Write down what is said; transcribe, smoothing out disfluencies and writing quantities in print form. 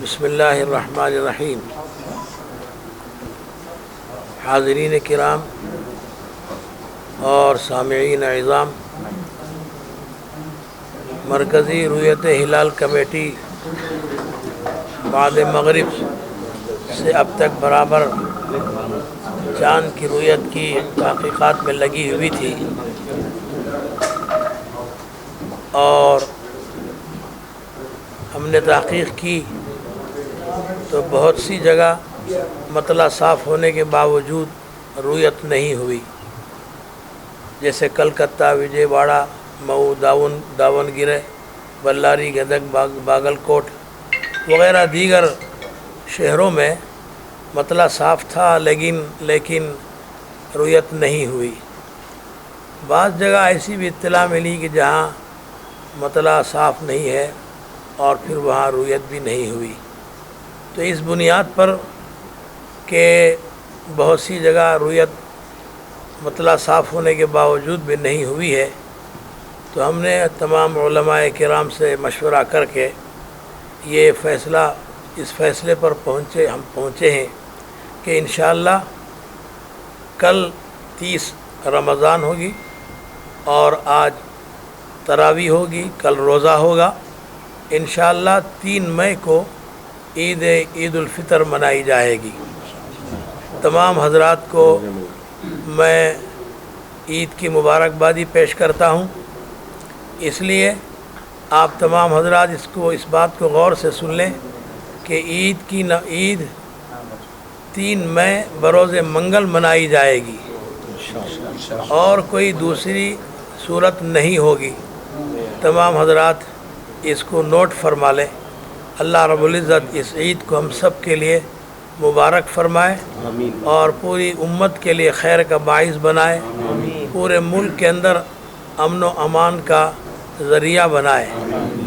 بسم اللہ الرحمن الرحیم۔ حاضرین کرام اور سامعین اعظام، مرکزی رؤیت ہلال کمیٹی بعد مغرب سے اب تک برابر چاند کی رؤیت کی تحقیقات میں لگی ہوئی تھی، اور ہم نے تحقیق کی تو بہت سی جگہ مطلع صاف ہونے کے باوجود رؤیت نہیں ہوئی، جیسے کلکتہ، وجے واڑہ، مئو، داون گرے، بلاری، گدگ، باگل کوٹ وغیرہ دیگر شہروں میں مطلع صاف تھا، لیکن رؤیت نہیں ہوئی۔ بعض جگہ ایسی بھی اطلاع ملی کہ جہاں مطلع صاف نہیں ہے اور پھر وہاں رؤیت بھی نہیں ہوئی۔ تو اس بنیاد پر کہ بہت سی جگہ رؤیت مطلع صاف ہونے کے باوجود بھی نہیں ہوئی ہے، تو ہم نے تمام علماء کرام سے مشورہ کر کے اس فیصلے پر پہنچے ہیں کہ انشاءاللہ کل 30 رمضان ہوگی اور آج تراویح ہوگی، کل روزہ ہوگا۔ انشاءاللہ 3 مئی کو عید الفطر منائی جائے گی۔ تمام حضرات کو میں عید کی مبارکبادی پیش کرتا ہوں۔ اس لیے آپ تمام حضرات اس بات کو غور سے سن لیں کہ عید 3 مئی بروز منگل منائی جائے گی اور کوئی دوسری صورت نہیں ہوگی۔ تمام حضرات اس کو نوٹ فرما لیں۔ اللہ رب العزت اس عید کو ہم سب کے لیے مبارک فرمائے اور پوری امت کے لیے خیر کا باعث بنائے، پورے ملک کے اندر امن و امان کا ذریعہ بنائے۔